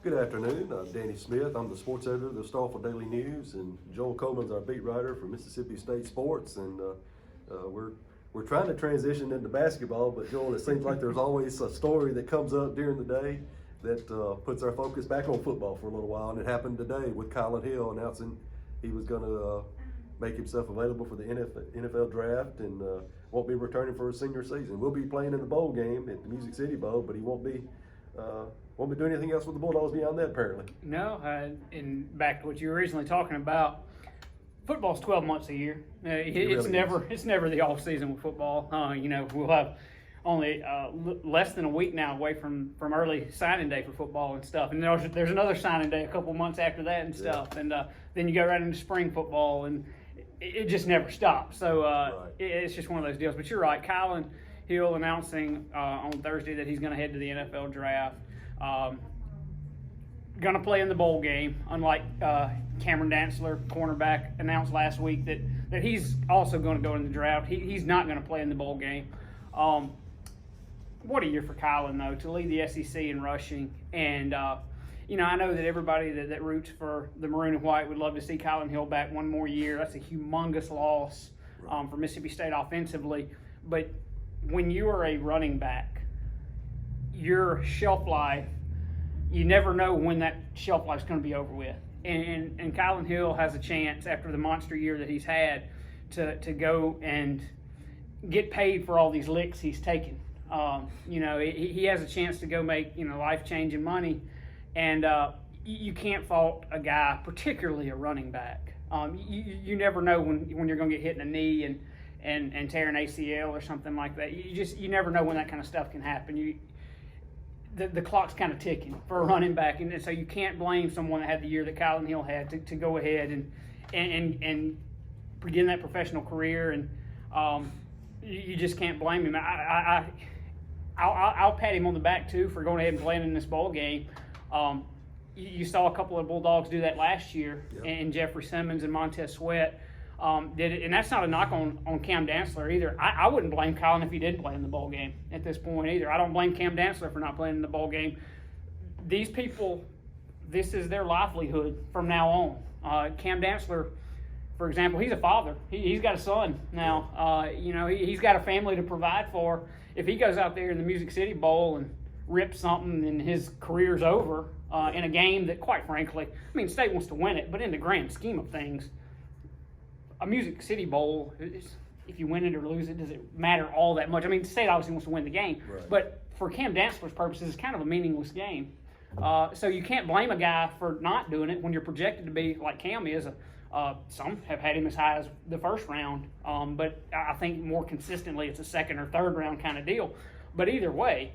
Good afternoon. I'm Danny Smith. I'm the sports editor of the Starkville Daily News, and Joel Coleman's our beat writer for Mississippi State Sports. And we're trying to transition into basketball, but Joel, it seems like there's always a story that comes up during the day that puts our focus back on football for a little while. And it happened today with Colin Hill announcing he was going to make himself available for the NFL draft and won't be returning for his senior season. We'll be playing in the bowl game at the Music City Bowl, but he won't be doing anything else with the Bulldogs beyond that, apparently. No, and back to what you were originally talking about, football's 12 months a year. It's never the off season with football. We'll have only less than a week now away from early signing day for football and stuff, and there's another signing day a couple months after that and stuff, and then you go right into spring football, and it just never stops. So Right. It's just one of those deals. But you're right, Colin Hill announcing on Thursday that he's going to head to the NFL draft. Going to play in the bowl game, unlike Cameron Dantzler, cornerback, announced last week that he's also going to go in the draft. He's not going to play in the bowl game. What a year for Colin, though, to lead the SEC in rushing. And, I know that everybody that roots for the maroon and white would love to see Colin Hill back one more year. That's a humongous loss for Mississippi State offensively. But when you are a running back, your shelf life, you never know when that shelf life is going to be over with. And Colin Hill has a chance after the monster year that he's had to go and get paid for all these licks he's taken. He has a chance to go make life-changing money, and you can't fault a guy, particularly a running back. You never know when you're going to get hit in the knee and tear an ACL or something like that. You never know when that kind of stuff can happen. The clock's kind of ticking for a running back, and so you can't blame someone that had the year that Colin Hill had to go ahead and begin that professional career, and you just can't blame him. I'll pat him on the back too for going ahead and playing in this bowl game. You saw a couple of Bulldogs do that last year, Yep. and Jeffrey Simmons and Montez Sweat did it, and that's not a knock on Cam Dantzler either. I wouldn't blame Colin if he did play in the bowl game at this point either. I don't blame Cam Dantzler for not playing in the bowl game. These people, this is their livelihood from now on. Cam Dantzler, for example, he's a father. He's got a son now. He's got a family to provide for. If he goes out there in the Music City Bowl and rips something and his career's over in a game that, quite frankly, State wants to win it, but in the grand scheme of things, a Music City Bowl, if you win it or lose it, does it matter all that much? State obviously wants to win the game, Right. but for Cam Dantzler's purposes, it's kind of a meaningless game. So you can't blame a guy for not doing it when you're projected to be like Cam is. Some have had him as high as the first round, but I think more consistently it's a second or third round kind of deal. But either way,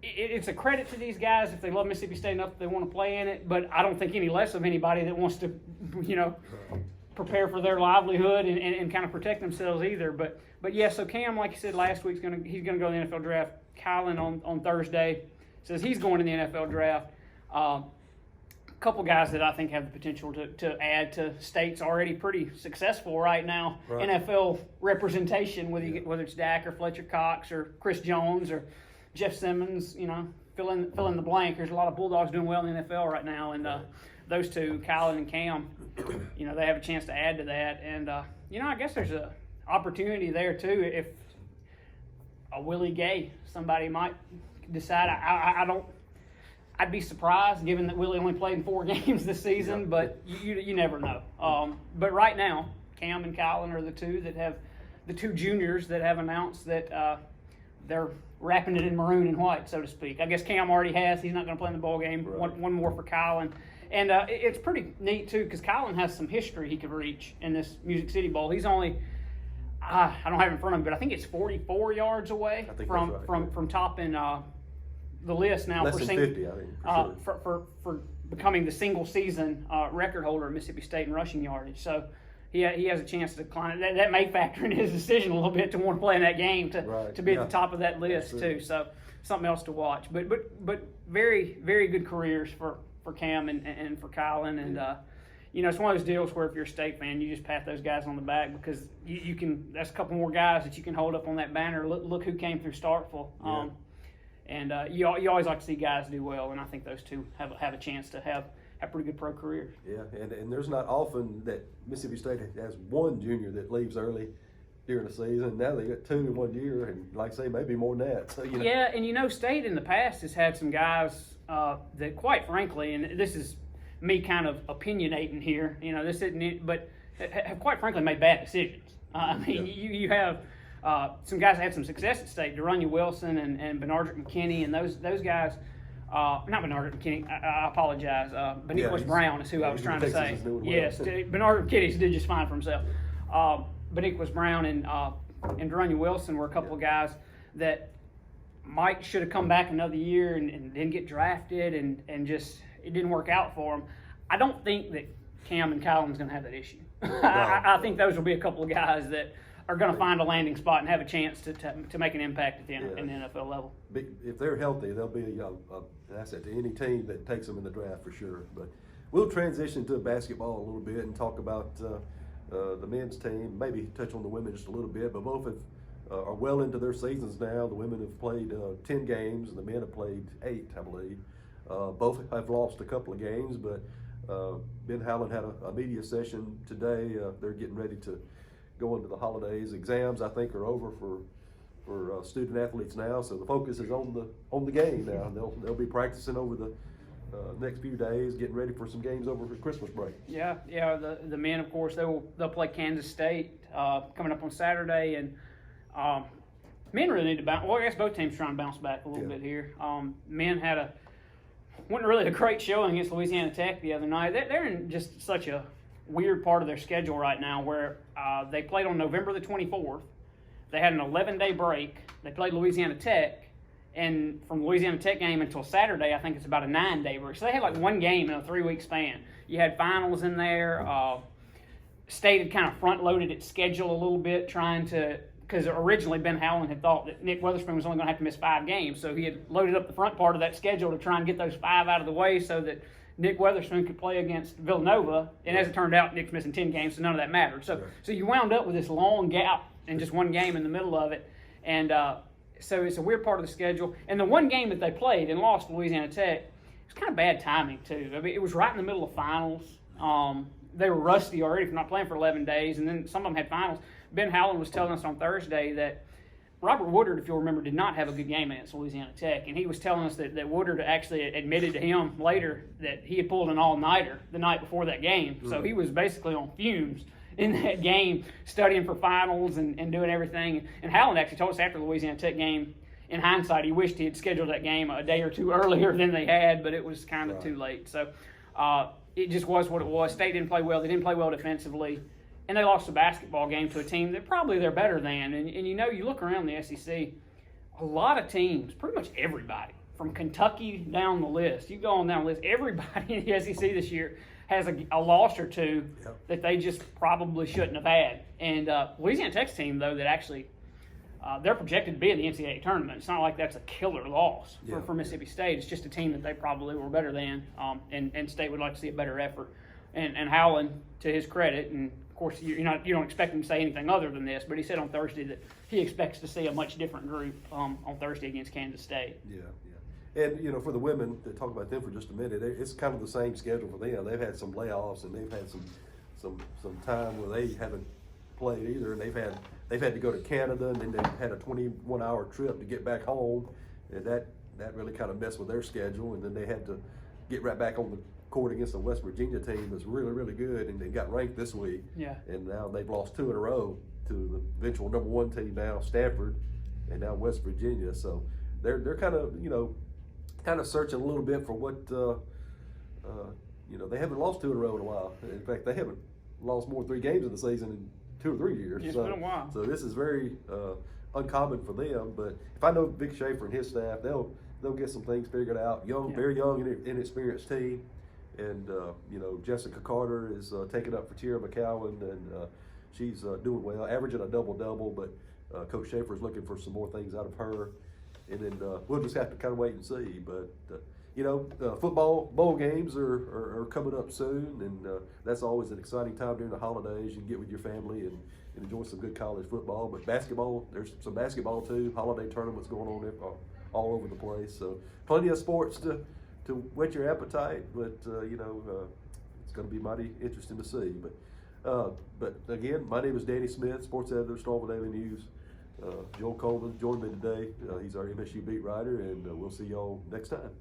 it's a credit to these guys if they love Mississippi State enough that they want to play in it, but I don't think any less of anybody that wants to, prepare for their livelihood and kind of protect themselves either. But yeah, so Cam, like you said last week, he's gonna go to the NFL draft. Colin on Thursday says he's going to the NFL draft. A couple guys that I think have the potential to add to State's already pretty successful right now. Right. NFL representation, whether it's Dak or Fletcher Cox or Chris Jones or Jeff Simmons, fill in the blank. There's a lot of Bulldogs doing well in the NFL right now, and those two, Colin and Cam, they have a chance to add to that. And, I guess there's an opportunity there, too, if a Willie Gay, somebody might decide. I'd be surprised, given that Willie only played in 4 games this season, Yeah. but you never know. But right now, Cam and Colin are the two juniors that have announced that they're wrapping it in maroon and white, so to speak. I guess Cam already has. He's not going to play in the bowl game. Right. One more for Colin. And it's pretty neat, too, because Colin has some history he could reach in this Music City Bowl. He's only, I don't have it in front of me, but I think it's 44 yards away I think from that's right. from topping the list now Less for than 50, I think, for for becoming the single season record holder at Mississippi State in rushing yardage. So he has a chance to climb. That may factor in his decision a little bit to want to play in that game to be at the top of that list too. So something else to watch. But very, very good careers for Cam and for Colin. And it's one of those deals where if you're a State fan, you just pat those guys on the back because you can. That's a couple more guys that you can hold up on that banner. Look who came through Starkville. And you always like to see guys do well, and I think those two have a chance to have pretty good pro careers. Yeah, and there's not often that Mississippi State has one junior that leaves early during the season. Now they got two in 1 year, and like I say, maybe more than that. So, Yeah, and State in the past has had some guys that, quite frankly, and this is me kind of opinionating here, this isn't it, but have quite frankly made bad decisions. I mean, you have some guys that had some success at State, De'Runnya Wilson and Bernardrick McKinney, and those guys. Not Bernardrick McKinney. I apologize. Beniquas Brown is who I was trying to say. Yes, Bernardrick McKinney did just fine for himself. Beniquas Brown and De'Runnya Wilson were a couple of guys that should have come back another year and didn't get drafted, and just it didn't work out for them. I don't think that Cam and Kylan's going to have that issue. I think those will be a couple of guys that are going to find a landing spot and have a chance to make an impact at the NFL level. If they're healthy, they'll be an asset to any team that takes them in the draft for sure. But we'll transition to basketball a little bit and talk about the men's team, maybe touch on the women just a little bit, but both are well into their seasons now. The women have played 10 games, and the men have played 8, I believe. Both have lost a couple of games, but Ben Howland had a media session today. They're getting ready to go into the holidays. Exams, I think, are over for student athletes now, so the focus is on the game now. They'll be practicing over the next few days, getting ready for some games over for Christmas break. Yeah. The men, of course, they'll play Kansas State coming up on Saturday, and men really need to bounce. Well, I guess both teams trying to bounce back a little bit here. Men wasn't really a great showing against Louisiana Tech the other night. They're in just such a weird part of their schedule right now, where they played on November the 24th. They had an 11-day break. They played Louisiana Tech, and from the Louisiana Tech game until Saturday, I think it's about a 9-day break. So they had like one game in a 3-week span. You had finals in there. State had kind of front-loaded its schedule a little bit, trying to, because originally Ben Howland had thought that Nick Weatherspoon was only going to have to miss 5 games. So he had loaded up the front part of that schedule to try and get those 5 out of the way so that Nick Weatherspoon could play against Villanova. And as it turned out, Nick's missing 10 games, so none of that mattered. So you wound up with this long gap and just one game in the middle of it. And so it's a weird part of the schedule. And the one game that they played and lost to Louisiana Tech, it was kind of bad timing, too. I mean, it was right in the middle of finals. They were rusty already from not playing for 11 days, and then some of them had finals. Ben Howland was telling us on Thursday that Robert Woodard, if you'll remember, did not have a good game against Louisiana Tech, and he was telling us that Woodard actually admitted to him later that he had pulled an all-nighter the night before that game. So he was basically on fumes in that game, studying for finals and doing everything. And Howland actually told us after the Louisiana Tech game, in hindsight, he wished he had scheduled that game a day or two earlier than they had, but it was kind of too late. So it just was what it was. State didn't play well. They didn't play well defensively. And they lost the basketball game to a team that probably they're better than. And you look around the SEC, a lot of teams, pretty much everybody, from Kentucky down the list, you go on down the list, everybody in the SEC this year has a loss or two that they just probably shouldn't have had. And Louisiana Tech's team, though, that actually they're projected to be in the NCAA tournament. It's not like that's a killer loss for Mississippi State. It's just a team that they probably were better than, and State would like to see a better effort. And Howland, to his credit, and of course you don't expect him to say anything other than this, but he said on Thursday that he expects to see a much different group on Thursday against Kansas State. And for the women, to talk about them for just a minute, it's kind of the same schedule for them. They've had some layoffs, and they've had some time where they haven't played either, and they've had to go to Canada, and then they've had a 21-hour trip to get back home, and that really kind of messed with their schedule. And then they had to get right back on the court against the West Virginia team that's really, really good, and they got ranked this week. And now they've lost 2 in a row to the eventual number 1 team now, Stanford, and now West Virginia. So they're kind of searching a little bit for what they haven't lost 2 in a row in a while. In fact, they haven't lost more than 3 games in the season in 2 or 3 years. It's been a while. So this is very uncommon for them. But if I know Vic Schaefer and his staff, they'll get some things figured out. Very young and inexperienced team. And Jessica Carter is taking up for Tierra McCowan, and she's doing well, averaging a double-double. But Coach Schaefer is looking for some more things out of her, and then we'll just have to kind of wait and see. But football bowl games are coming up soon, and that's always an exciting time during the holidays. You can get with your family and enjoy some good college football. But basketball, there's some basketball too. Holiday tournaments going on all over the place. So plenty of sports to whet your appetite, but it's going to be mighty interesting to see. But again, my name is Danny Smith, sports editor, Starkville Daily News. Joel Coleman joined me today. He's our MSU beat writer, and we'll see y'all next time.